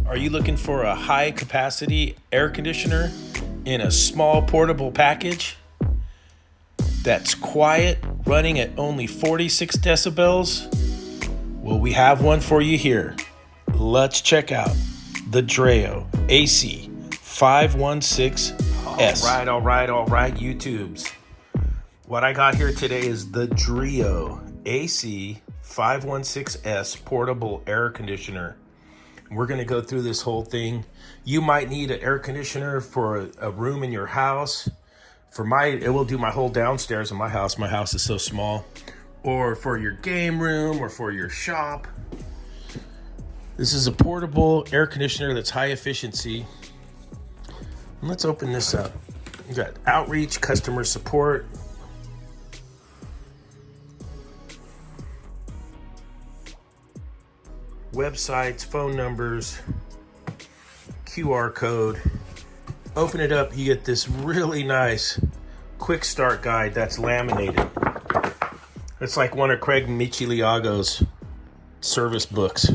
Are you looking for a high capacity air conditioner in a small portable package that's quiet, running at only 46 decibels? Well, we have one for you here. Let's check out the Dreo AC516S. All right, YouTubes. What I got here today is the Dreo AC516S portable air conditioner. We're going to go through this whole thing. You might need an air conditioner for a room in your house. It will do my whole downstairs in my house. My house is so small. Or for your game room or for your shop. This is a portable air conditioner that's high efficiency. And let's open this up. You got outreach, customer support. Websites, phone numbers, QR code. Open it up, you get this really nice quick start guide that's laminated. It's like one of Craig Michiliago's service books.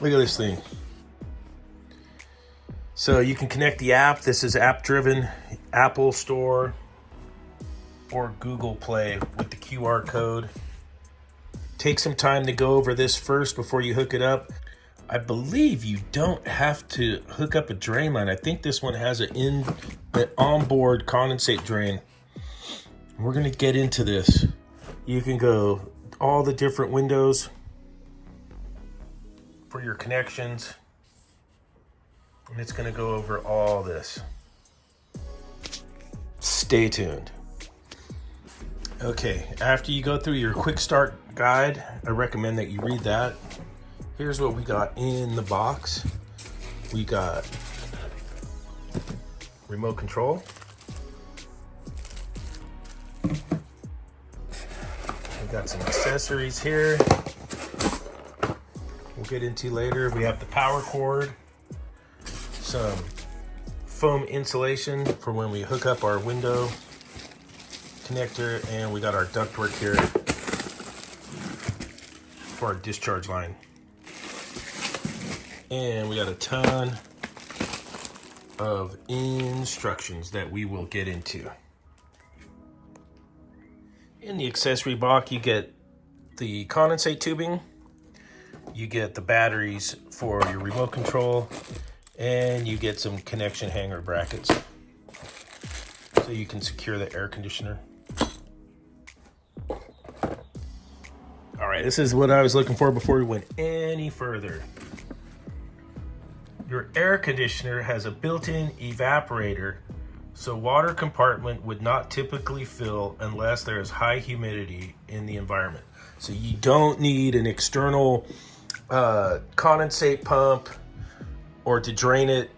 Look at this thing. So you can connect the app. This is app driven, Apple Store or Google Play with the QR code. Take some time to go over this first before you hook it up. I believe you don't have to hook up a drain line. I think this one has an onboard condensate drain. We're gonna get into this. You can go all the different windows for your connections. And it's gonna go over all this. Stay tuned. Okay, after you go through your quick start guide, I recommend that you read that. Here's what we got in the box. We got remote control. We got some accessories here we'll get into later. We have the power cord, some foam insulation for when we hook up our window connector, and we got our ductwork here for our discharge line. And we got a ton of instructions that we will get into. In the accessory box, you get the condensate tubing, you get the batteries for your remote control, and you get some connection hanger brackets so you can secure the air conditioner. All right, this is what I was looking for before we went any further. Your air conditioner has a built-in evaporator, so water compartment would not typically fill unless there is high humidity in the environment. So you don't need an external condensate pump or to drain it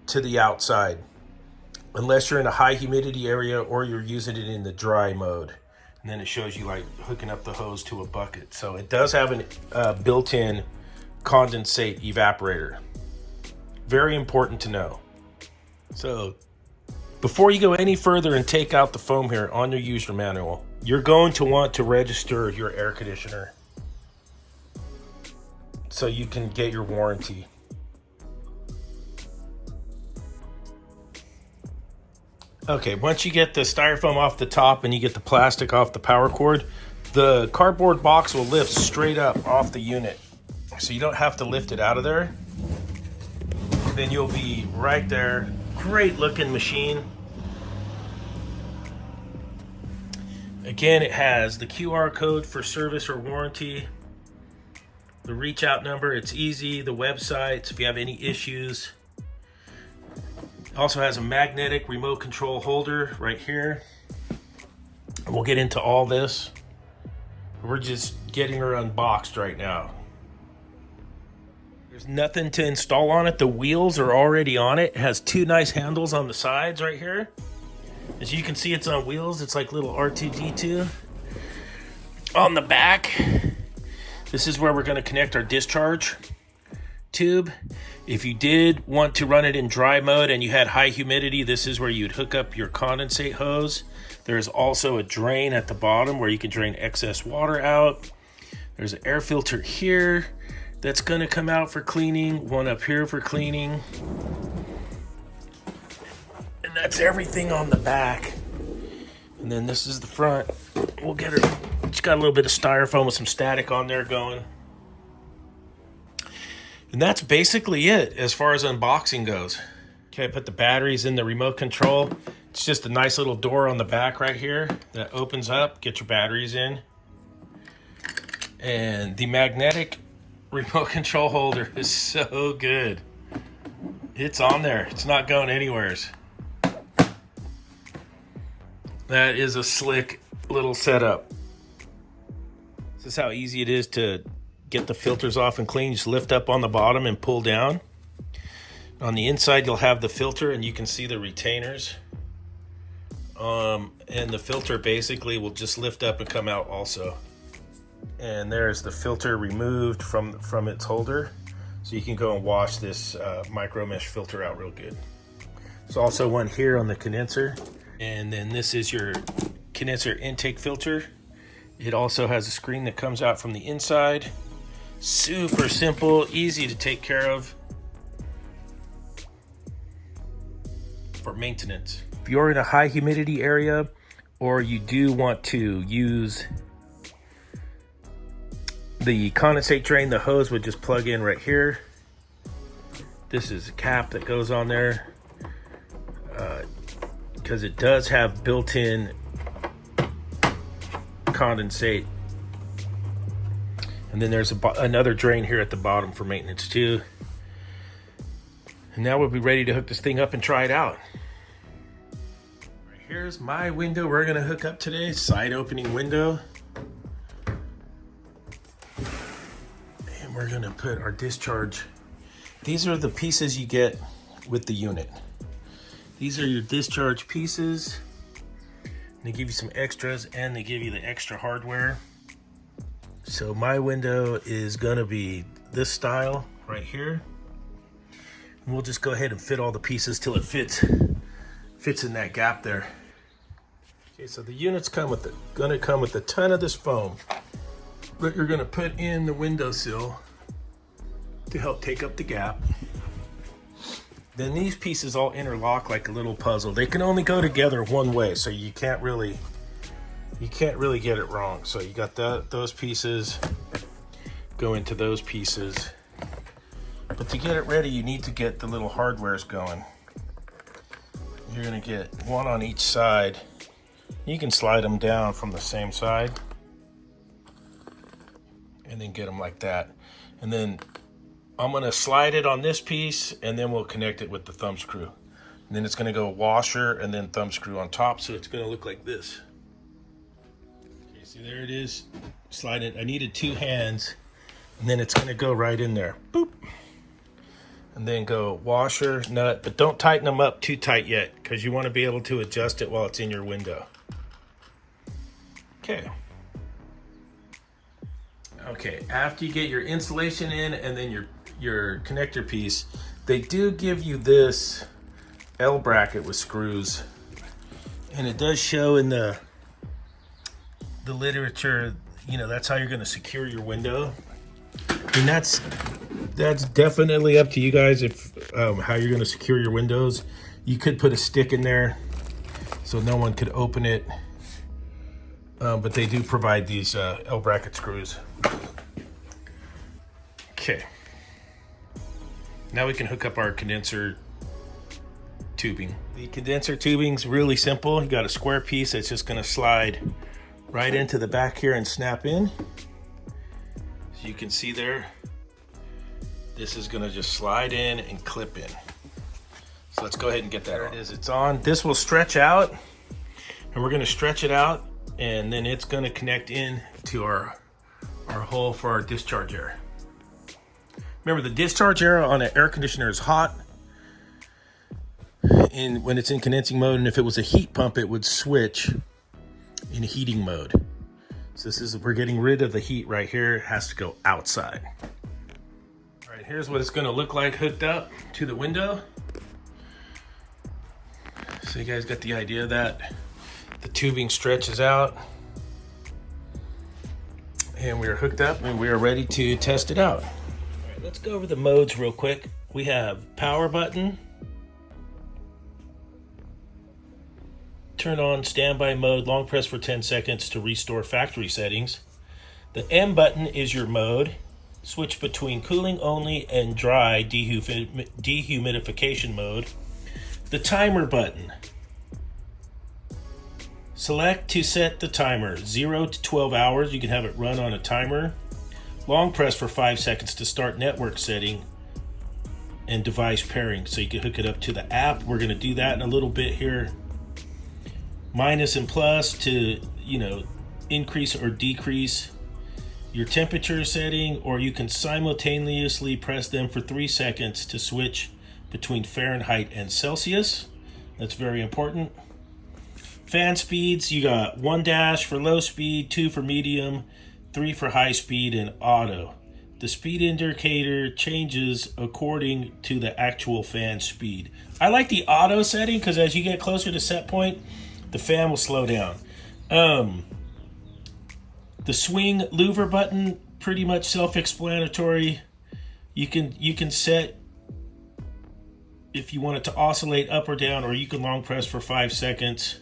to the outside unless you're in a high humidity area or you're using it in the dry mode. And then it shows you like hooking up the hose to a bucket. So it does have a built-in condensate evaporator. Very important to know. So before you go any further and take out the foam here on your user manual, you're going to want to register your air conditioner so you can get your warranty. Okay, once you get the styrofoam off the top and you get the plastic off the power cord, the cardboard box will lift straight up off the unit. So you don't have to lift it out of there. Then you'll be right there. Great looking machine. Again, it has the QR code for service or warranty, the reach out number, it's easy, the websites if you have any issues. It also has a magnetic remote control holder right here. We'll get into all this. We're just getting her unboxed right now. There's nothing to install on it. The wheels are already on it. It has two nice handles on the sides right here. As you can see, it's on wheels. It's like little R2-D2. On the back, this is where we're going to connect our discharge tube. If you did want to run it in dry mode and you had high humidity, this is where you'd hook up your condensate hose. There's also a drain at the bottom where you can drain excess water out. There's an air filter here that's gonna come out for cleaning, one up here for cleaning. And that's everything on the back. And then this is the front. We'll get her, it's got a little bit of styrofoam with some static on there going. And that's basically it as far as unboxing goes. Okay, I put the batteries in the remote control. It's just a nice little door on the back right here that opens up, get your batteries in. And the magnetic remote control holder is so good. It's on there, it's not going anywhere. That is a slick little setup. This is how easy it is to get the filters off and clean. Just lift up on the bottom and pull down. On the inside you'll have the filter and you can see the retainers. And the filter basically will just lift up and come out also. And there's the filter removed from its holder. So you can go and wash this micro mesh filter out real good. There's also one here on the condenser. And then this is your condenser intake filter. It also has a screen that comes out from the inside. Super simple, easy to take care of for maintenance. If you're in a high humidity area or you do want to use the condensate drain, the hose would just plug in right here. This is a cap that goes on there because it does have built-in condensate. And then there's another drain here at the bottom for maintenance too. And now we'll be ready to hook this thing up and try it out. Right, here's my window we're gonna hook up today, side opening window. And we're gonna put our discharge. These are the pieces you get with the unit. These are your discharge pieces. They give you some extras and they give you the extra hardware. So my window is gonna be this style right here. And we'll just go ahead and fit all the pieces till it fits in that gap there. Okay, so the unit's gonna come with a ton of this foam that you're gonna put in the windowsill to help take up the gap. Then these pieces all interlock like a little puzzle. They can only go together one way, so you can't really get it wrong. So you got those pieces go into those pieces. But to get it ready, you need to get the little hardwares going. You're gonna get one on each side. You can slide them down from the same side and then get them like that. And then I'm gonna slide it on this piece and then we'll connect it with the thumb screw. And then it's gonna go washer and then thumb screw on top, so it's gonna look like this. Okay, see there it is. Slide it. I needed two hands and then it's gonna go right in there. Boop. And then go washer, nut, but don't tighten them up too tight yet because you wanna be able to adjust it while it's in your window. Okay. Okay, after you get your insulation in and then your connector piece, they do give you this L bracket with screws, and it does show in the literature, you know, that's how you're going to secure your window. And that's definitely up to you guys if how you're going to secure your windows. You could put a stick in there so no one could open it, but they do provide these L bracket screws. Okay. Now we can hook up our condenser tubing. The condenser tubing's really simple. You got a square piece that's just gonna slide right into the back here and snap in. So you can see there, this is gonna just slide in and clip in. So let's go ahead and get that on. There it is, it's on. This will stretch out and we're gonna stretch it out and then it's gonna connect in to our hole for our discharge air. Remember, the discharge air on an air conditioner is hot when it's in condensing mode, and if it was a heat pump, it would switch in heating mode. So we're getting rid of the heat right here. It has to go outside. All right, right, here's what it's gonna look like hooked up to the window. So you guys got the idea that the tubing stretches out. And we are hooked up and we are ready to test it out. All right, let's go over the modes real quick. We have power button, turn on standby mode, long press for 10 seconds to restore factory settings. The M button is your mode. Switch between cooling only and dry dehumidification mode. The timer button. Select to set the timer, 0 to 12 hours. You can have it run on a timer. Long press for 5 seconds to start network setting and device pairing. So you can hook it up to the app. We're gonna do that in a little bit here. Minus and plus to, increase or decrease your temperature setting, or you can simultaneously press them for 3 seconds to switch between Fahrenheit and Celsius. That's very important. Fan speeds, you got 1- for low speed, 2 for medium, 3 for high speed, and auto. The speed indicator changes according to the actual fan speed. I like the auto setting because as you get closer to set point, the fan will slow down. The swing louver button, pretty much self-explanatory. You can set if you want it to oscillate up or down, or you can long press for 5 seconds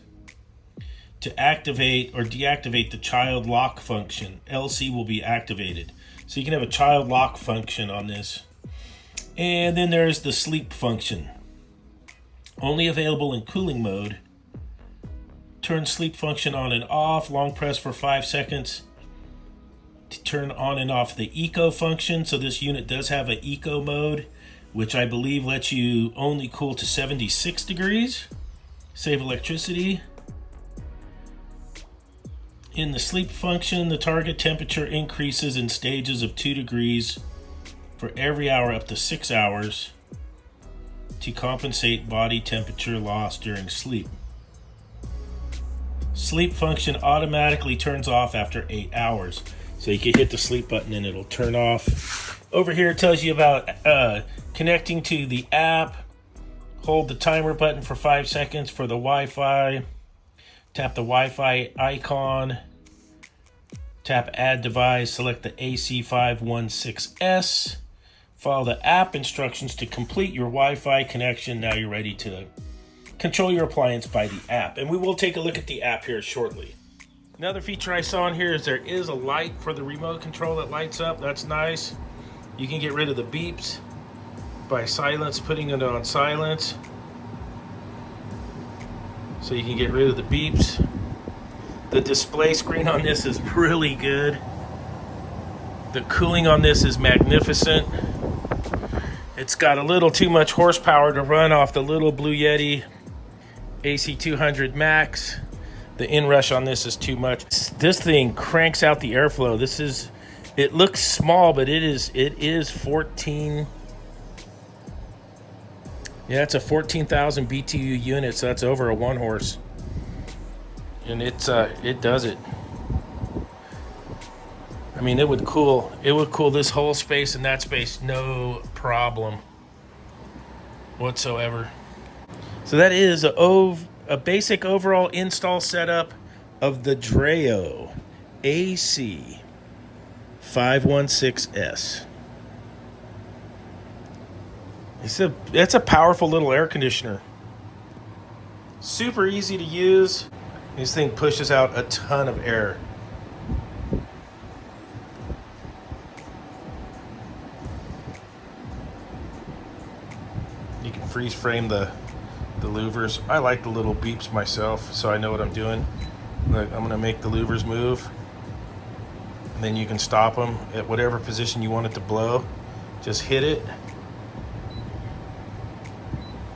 to activate or deactivate the child lock function. LC will be activated. So you can have a child lock function on this. And then there's the sleep function. Only available in cooling mode. Turn sleep function on and off. Long press for 5 seconds to turn on and off the eco function. So this unit does have an eco mode, which I believe lets you only cool to 76 degrees. Save electricity. In the sleep function, the target temperature increases in stages of 2 degrees for every hour up to 6 hours to compensate body temperature loss during sleep. Sleep function automatically turns off after 8 hours. So you can hit the sleep button and it'll turn off. Over here it tells you about connecting to the app. Hold the timer button for 5 seconds for the Wi-Fi. Tap the Wi-Fi icon. Tap add device. Select the AC516S. Follow the app instructions to complete your Wi-Fi connection. Now you're ready to control your appliance by the app. And we will take a look at the app here shortly. Another feature I saw in here is there is a light for the remote control that lights up. That's nice. You can get rid of the beeps by putting it on silence. So you can get rid of the beeps. The display screen on this is really good. The cooling on this is magnificent. It's got a little too much horsepower to run off the little Blue Yeti AC200 Max. The inrush on this is too much. This thing cranks out the airflow. It looks small, but it is 14. Yeah, it's a 14,000 BTU unit, so that's over a 1 horse. And it does it. I mean, it would cool this whole space and that space, no problem whatsoever. So that is a basic overall install setup of the Dreo AC516S. That's a powerful little air conditioner. Super easy to use. This thing pushes out a ton of air. You can freeze frame the louvers. I like the little beeps myself, so I know what I'm doing. Look, I'm gonna make the louvers move. And then you can stop them at whatever position you want it to blow. Just hit it.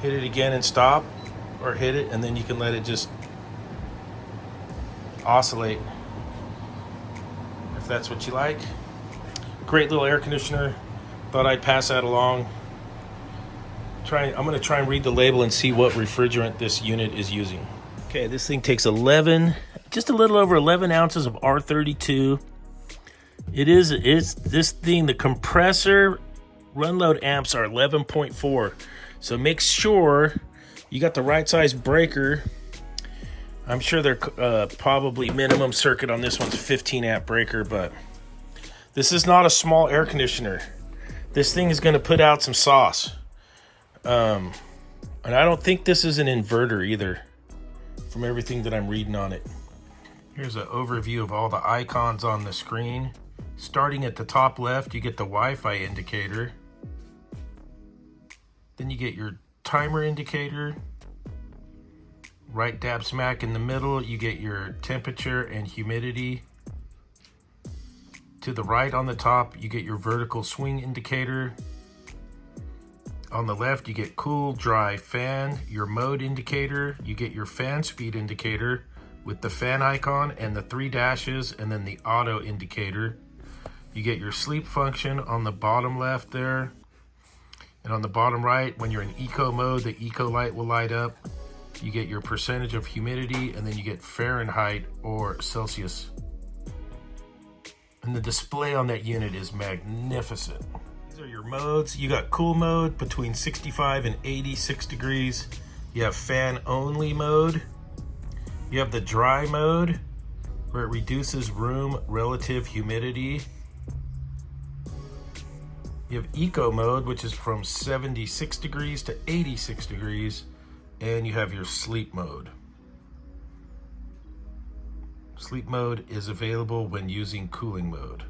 Hit it again and stop, or hit it and then you can let it just oscillate if that's what you like. Great little air conditioner. Thought I'd pass that along. I'm going to try and read the label and see what refrigerant this unit is using. Okay, this thing takes just a little over 11 ounces of R32. It's this thing, the compressor Run load amps are 11.4. So make sure you got the right size breaker. I'm sure they're probably minimum circuit on this one's 15 amp breaker, but this is not a small air conditioner. This thing is going to put out some sauce. And I don't think this is an inverter either, from everything that I'm reading on it. Here's an overview of all the icons on the screen. Starting at the top left, you get the Wi-Fi indicator. Then you get your timer indicator. Right dab smack in the middle, you get your temperature and humidity. To the right on the top, you get your vertical swing indicator. On the left, you get cool, dry, fan, your mode indicator. You get your fan speed indicator with the fan icon and the 3 dashes, and then the auto indicator. You get your sleep function on the bottom left there. And on the bottom right, when you're in eco mode, the eco light will light up. You get your percentage of humidity, and then you get Fahrenheit or Celsius. And the display on that unit is magnificent. These are your modes. You got cool mode between 65 and 86 degrees. You have fan only mode. You have the dry mode, where it reduces room relative humidity. You have eco mode, which is from 76 degrees to 86 degrees. And you have your sleep mode. Sleep mode is available when using cooling mode.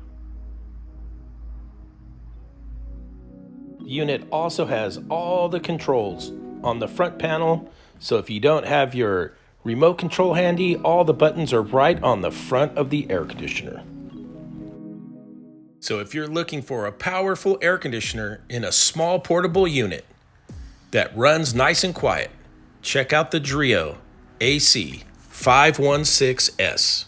The unit also has all the controls on the front panel, so if you don't have your remote control handy, all the buttons are right on the front of the air conditioner. So if you're looking for a powerful air conditioner in a small portable unit that runs nice and quiet, check out the Dreo AC516S.